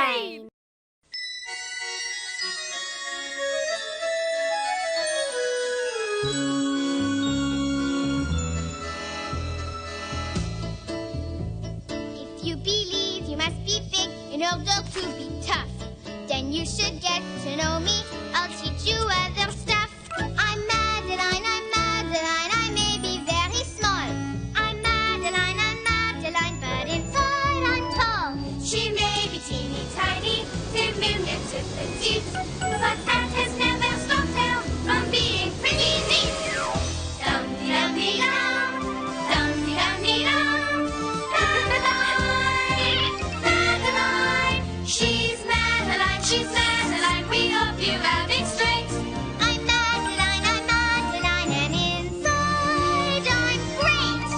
WildBrain! If you believe you must be big in order to be tough, then you should get to know me. I'll teach you other stuff. I'm Madeline, I may be very small. I'm Madeline, but inside I'm tall. She may be teeny tiny, diminutive petite, but that has never stopped her from being pretty neat. Dum-dee-dum-dee-dum, dum-dee-dum-dee-dum. Madeline, she's Madeline, we hope you have it straight. I'm Madeline, and inside I'm great.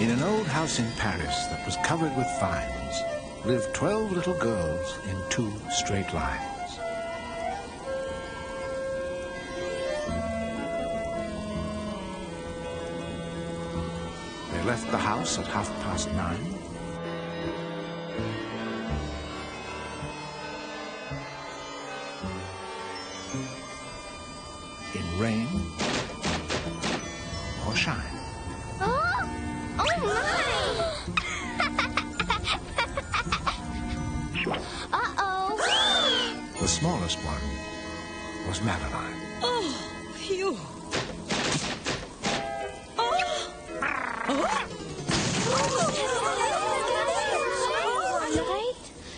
In an old house in Paris that was covered with vines lived 12 little girls in 2 straight lines. They left the house at 9:30. In rain or shine. Oh my! Uh-oh. The smallest one was Madeline. Oh, phew.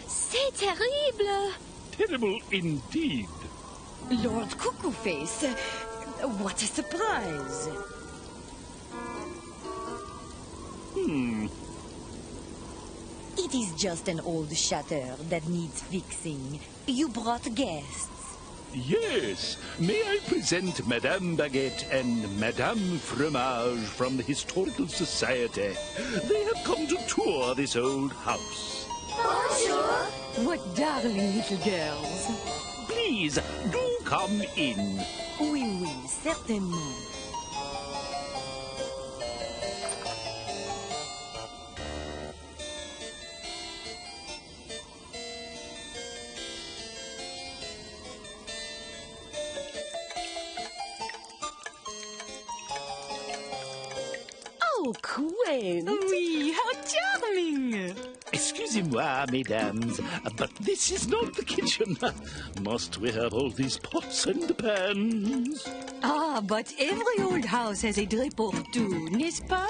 C'est terrible. Terrible indeed. Lord Cuckoo-Face, what a surprise. It is just an old shutter that needs fixing. You brought guests. Yes, may I present Madame Baguette and Madame Fromage from the Historical Society. They have come to tour this old house. Bonjour. What darling little girls. Please, do come in. Oui, oui, certainement. Oh, quaint! Oui, how charming! Excusez-moi, mesdames, but this is not the kitchen. Must we have all these pots and pans? Ah, but every old house has a drip or two, n'est-ce pas?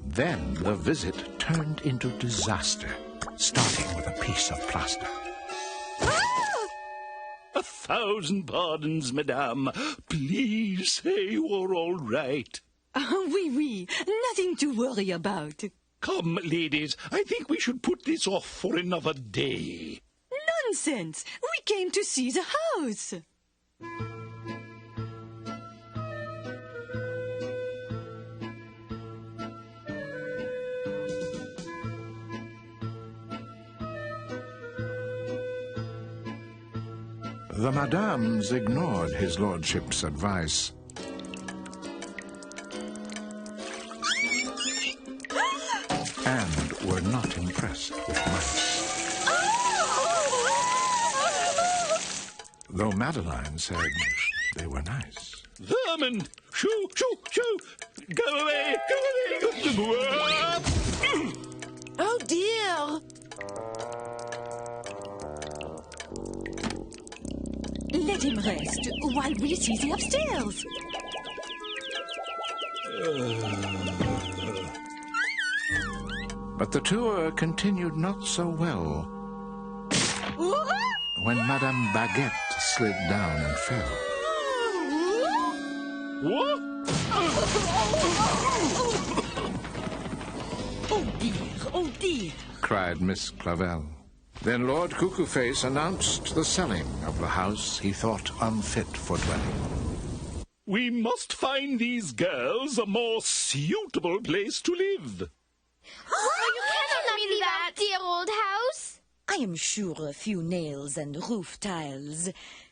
Then the visit turned into disaster, starting with a piece of plaster. 1,000 pardons, madame. Please say you're all right. Oui, oui, nothing to worry about. Come, ladies, I think we should put this off for another day. Nonsense! We came to see the house. The madames ignored his lordship's advice. And were not impressed with mice. Though Madeline said they were nice. Vermin! Shoo, shoo, shoo! Go away! Go away! Oh, dear! Let him rest while we see the upstairs. But the tour continued not so well when Madame Baguette slid down and fell. What? Oh dear. me! cried Miss Clavel. Then Lord Cuckoo-Face announced the selling of the house he thought unfit for dwelling. We must find these girls a more suitable place to live. Oh, you cannot leave that dear old house. I am sure a few nails and roof tiles.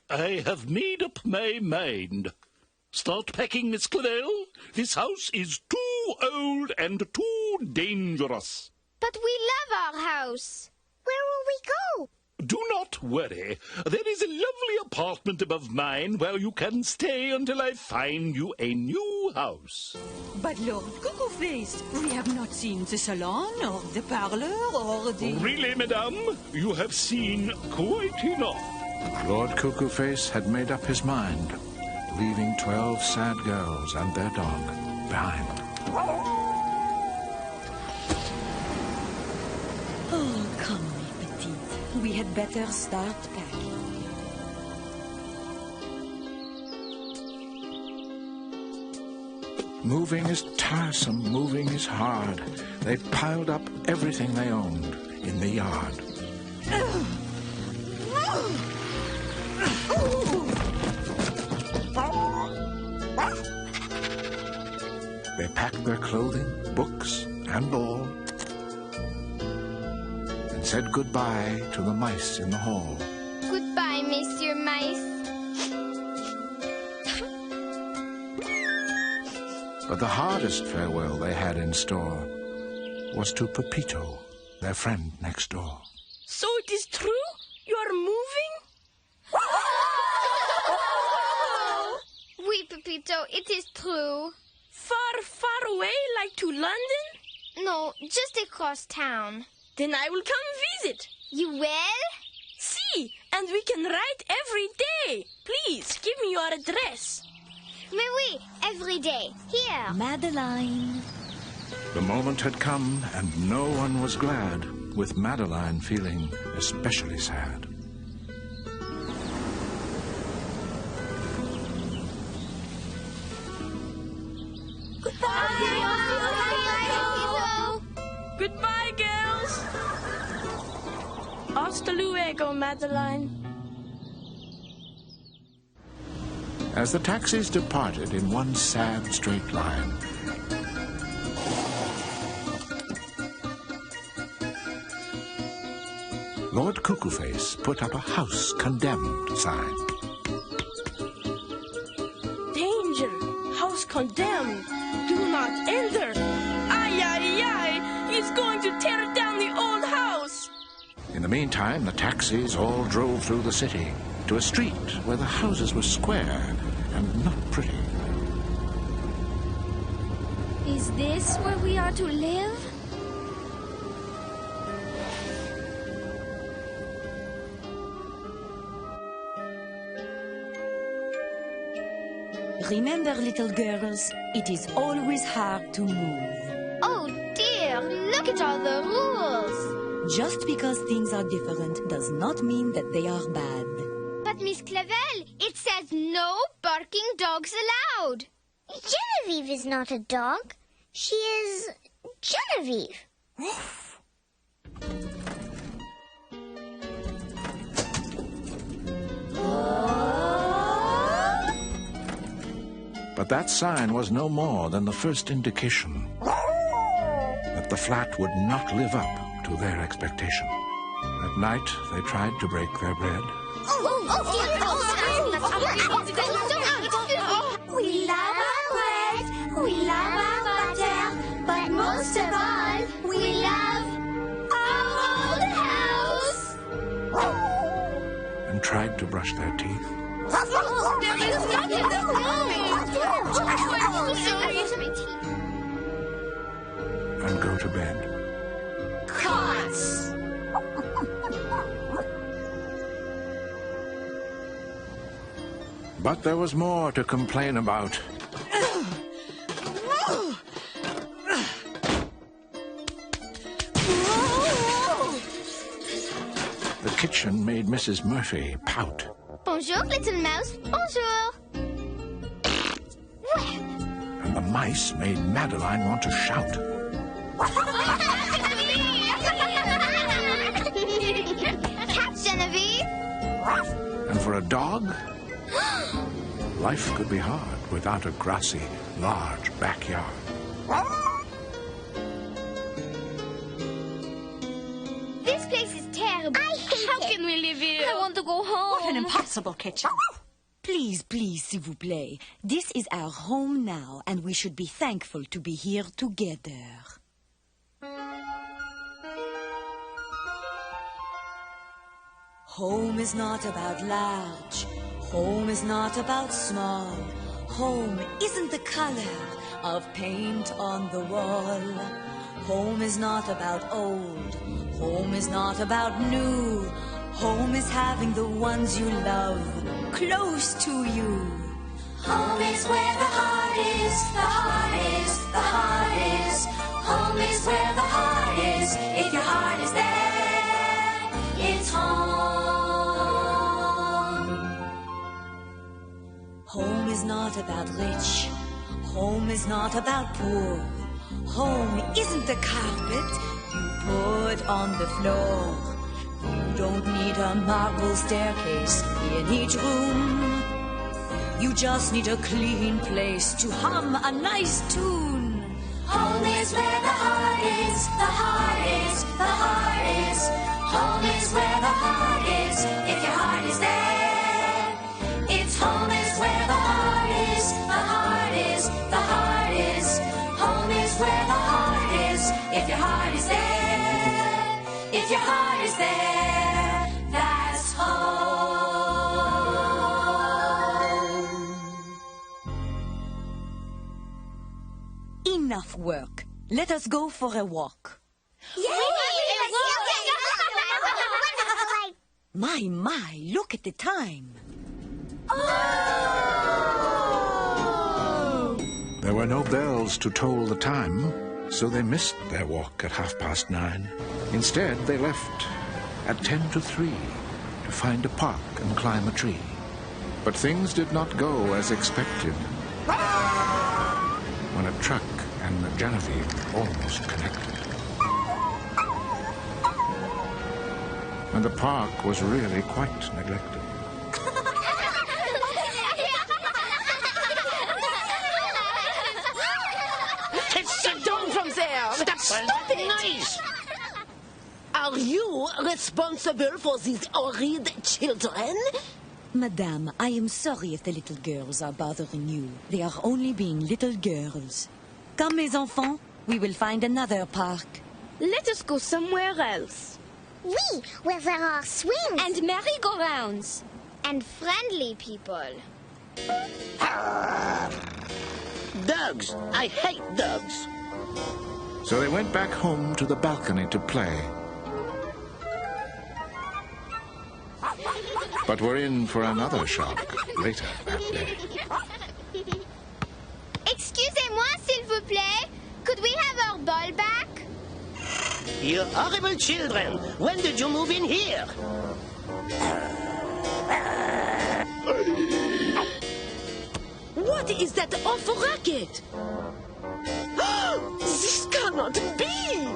I have made up my mind. Start packing, Miss Clavel. This house is too old and too dangerous. But we love our house. Where will we go? Do not worry. There is a lovely apartment above mine where you can stay until I find you a new house. But Lord Cuckoo-Face, we have not seen the salon or the parlor or the... Really, madame? You have seen quite enough. Lord Cuckoo-Face had made up his mind, leaving 12 sad girls and their dog behind. Oh, come, mes petites. We had better start packing. Moving is tiresome, moving is hard. They piled up everything they owned in the yard. They packed their clothing, books, and all, and said goodbye to the mice in the hall. Goodbye, Monsieur Mice. But the hardest farewell they had in store was to Pepito, their friend next door. So it is true? You are moving? Oui, Pepito, it is true. Far, far away, like to London? No, just across town. Then I will come visit. You will? See, and we can write every day. Please, give me your address. Mais oui, every day. Here. Madeline. The moment had come, and no one was glad, with Madeline feeling especially sad. Goodbye, girls. Hasta luego, Madeline. As the taxis departed in one sad straight line, Lord Cuckoo-Face put up a house condemned sign. Danger. House condemned. Do not enter. Ay, ay, ay. He's going to tear down the old house. In the meantime, the taxis all drove through the city to a street where the houses were square and not pretty. Is this where we are to live? Remember, little girls, it is always hard to move. Oh dear, look at all the rules. Just because things are different does not mean that they are bad. But Miss Clavel, it says no barking dogs allowed. Genevieve is not a dog. She is Genevieve. But that sign was no more than the first indication that the flat would not live up to their expectation. At night, they tried to break their bread. We love our bread, we love our butter, but most of all, we love our old house. And tried to brush their teeth. And go to bed. Cots. But there was more to complain about. The kitchen made Mrs. Murphy pout. Bonjour, little mouse. Bonjour. And the mice made Madeline want to shout. for a dog? Life could be hard without a grassy, large backyard. This place is terrible. I hate How it. can we live here? I want to go home. What an impossible kitchen. Please, please, s'il vous plaît. This is our home now, and we should be thankful to be here together. Home is not about large. Home is not about small. Home isn't the color of paint on the wall. Home is not about old. Home is not about new. Home is having the ones you love close to you. Home is where the heart is, the heart is, the heart is. Home is where the heart is. If your heart is there, it's home. Home is not about rich. Home is not about poor. Home isn't the carpet you put on the floor. You don't need a marble staircase in each room. You just need a clean place to hum a nice tune. Home is where the heart is, the heart is, the heart is. Home is where the heart is. If your heart is there, it's home is where the heart is, the heart is, the heart is. Home is where the heart is. If your heart is there, if your heart is there, that's home. Enough work. Let us go for a walk. My, look at the time. There were no bells to toll the time, so they missed their walk at 9:30. Instead, they left at 2:50 to find a park and climb a tree. But things did not go as expected when a truck and Genevieve almost connected. And the park was really quite neglected. Sit down from there! Stop it! Nice! Are you responsible for these horrid children? Madame, I am sorry if the little girls are bothering you. They are only being little girls. Come, mes enfants, we will find another park. Let us go somewhere else. We, where there are swings. And merry-go-rounds. And friendly people. Dogs! I hate dogs! So they went back home to the balcony to play. But were in for another shock later that day. Excusez-moi, s'il vous plaît. Could we have our ball back? You horrible children! When did you move in here? What is that awful racket? This cannot be!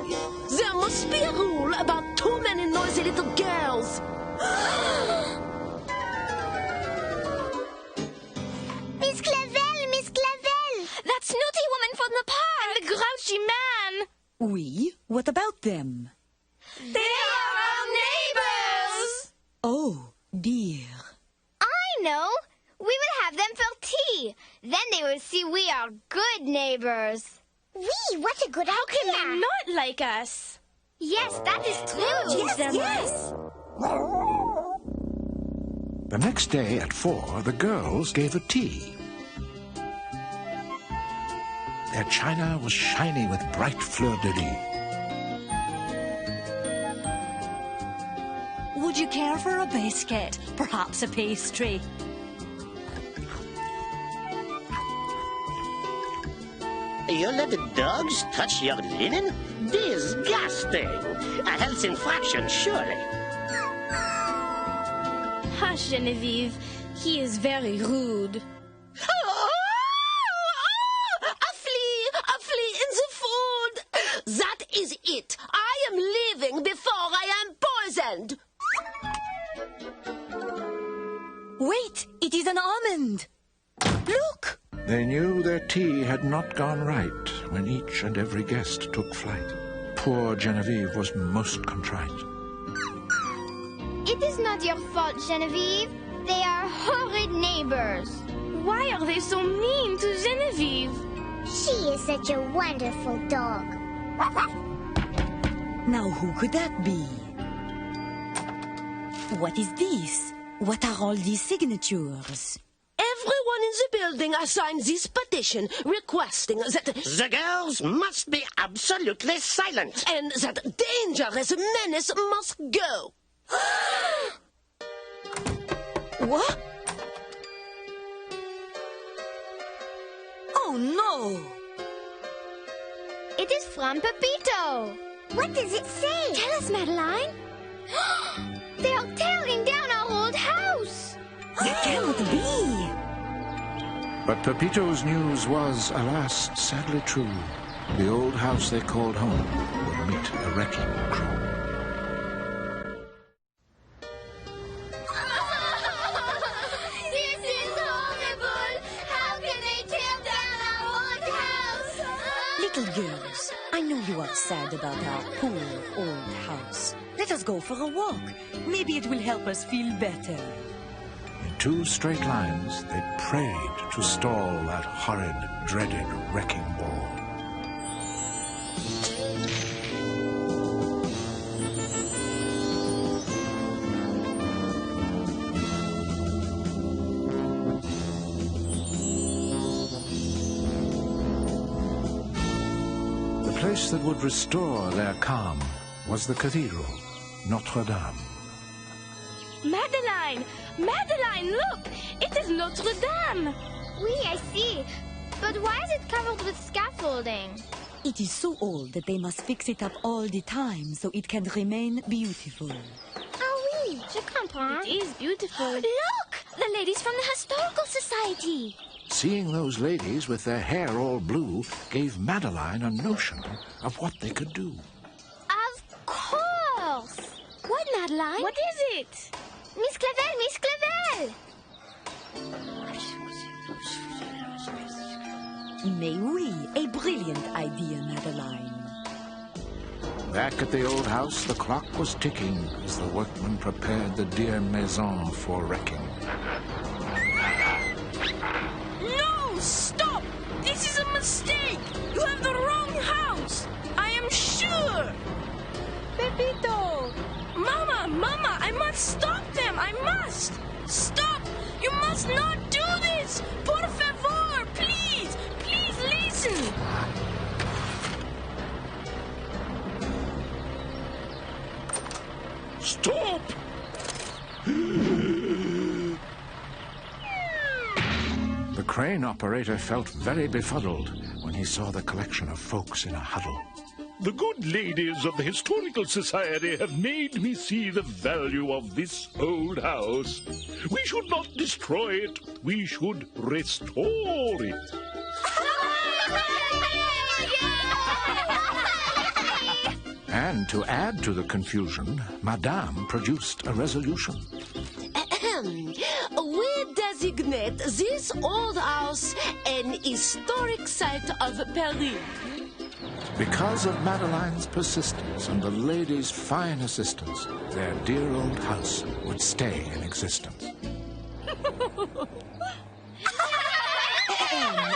There must be a rule about too many noisy little girls. Miss Clavel, Miss Clavel. That snooty woman from the park. And the grouchy man. Oui? What about them? They are our neighbors. Oh, dear. I know. We will have them for tea. Then they will see we are good neighbors. We, what a good How can idea. they not like us? Yes, that is true. Yes. The next day at 4, the girls gave a tea. Their china was shiny with bright fleur-de-lis. Would you care for a biscuit? Perhaps a pastry? You let the dogs touch your linen? Disgusting! A health infraction, surely. Hush, Genevieve. He is very rude. A flea in the food! That is it. I am leaving before I am poisoned. tea had not gone right when each and every guest took flight. Poor Genevieve was most contrite. It is not your fault, Genevieve. They are horrid neighbors. Why are they so mean to Genevieve? She is such a wonderful dog. Now who could that be? What is this? What are all these signatures? Everyone in the building has signed this petition requesting that The girls must be absolutely silent. and that dangerous menace must go. What? Oh no! It is from Pepito. What does it say? Tell us, Madeline. They are tearing down our old house. That cannot be! But Pepito's news was, alas, sadly true. The old house they called home would meet a wrecking crew. This is horrible. How can they tear down our old house? Little girls, I know you are sad about our poor old house. Let us go for a walk. Maybe it will help us feel better. In 2 straight lines, they prayed to stall that horrid, dreaded wrecking ball. The place that would restore their calm was the cathedral, Notre Dame. Madeline! Madeline, look! It is Notre Dame! Oui, I see. But why is it covered with scaffolding? It is so old that they must fix it up all the time so it can remain beautiful. Ah oui, je comprends. It is beautiful. Look! The ladies from the Historical Society. Seeing those ladies with their hair all blue gave Madeline a notion of what they could do. Of course! What, Madeline? What is it? Miss Clavel, Miss Clavel! Mais oui, a brilliant idea, Madeline. Back at the old house, the clock was ticking as the workmen prepared the dear maison for wrecking. No! Stop! This is a mistake! You have the wrong house! I am sure! Pepito! Mama! Mama! I must stop them! I must! Stop! You must not do this! Por favor! Please! Please listen! Stop! The crane operator felt very befuddled when he saw the collection of folks in a huddle. The good ladies of the Historical Society have made me see the value of this old house. We should not destroy it. We should restore it. And to add to the confusion, Madame produced a resolution. We designate this old house an historic site of Paris. Because of Madeline's persistence and the ladies' fine assistance, their dear old house would stay in existence.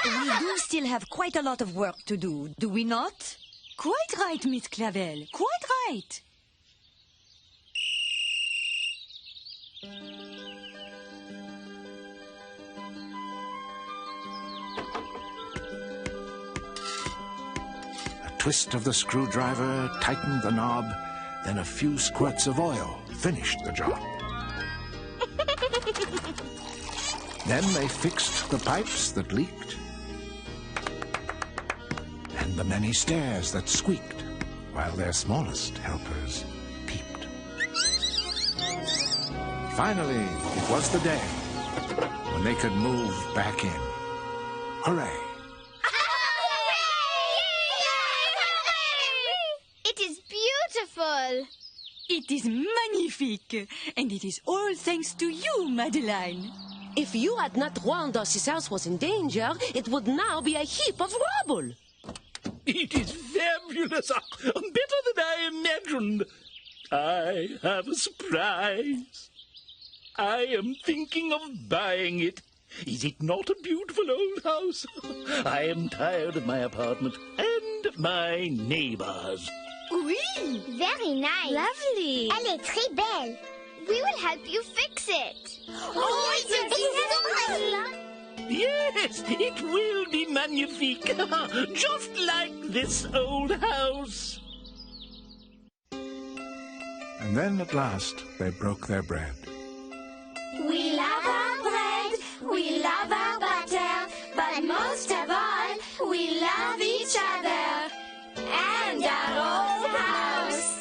We do still have quite a lot of work to do we not? Quite right, Miss Clavel, quite right. A twist of the screwdriver tightened the knob, then a few squirts of oil finished the job. Then they fixed the pipes that leaked and the many stairs that squeaked while their smallest helpers peeped. Finally, it was the day when they could move back in. Hooray! It is beautiful. It is magnifique, and it is all thanks to you, Madeline. If you had not warned us his house was in danger, it would now be a heap of rubble. It is fabulous. Better than I imagined. I have a surprise. I am thinking of buying it. Is it not a beautiful old house? I am tired of my apartment and my neighbors. Oui, very nice. Lovely. Elle est très belle. We will help you fix it. Oh, it's beautiful! Yes, it will be magnifique. Just like this old house. And then at last they broke their bread. We love our bread, we love our butter, but most of all, we love each other. And our old house.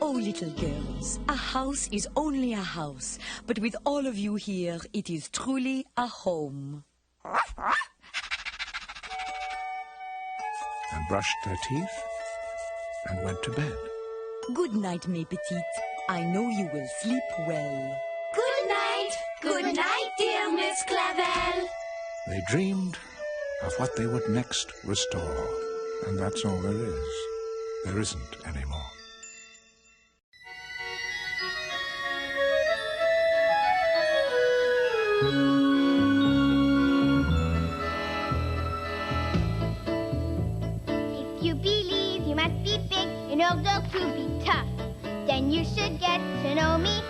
Oh, little girls, a house is only a house, but with all of you here, it is truly a home. And brushed their teeth and went to bed. Good night, mes petites. I know you will sleep well. Good night, dear Miss Clavel. They dreamed of what they would next restore. And that's all there is. There isn't any more. If you believe you must be big in order to be tough, then you should get to know me.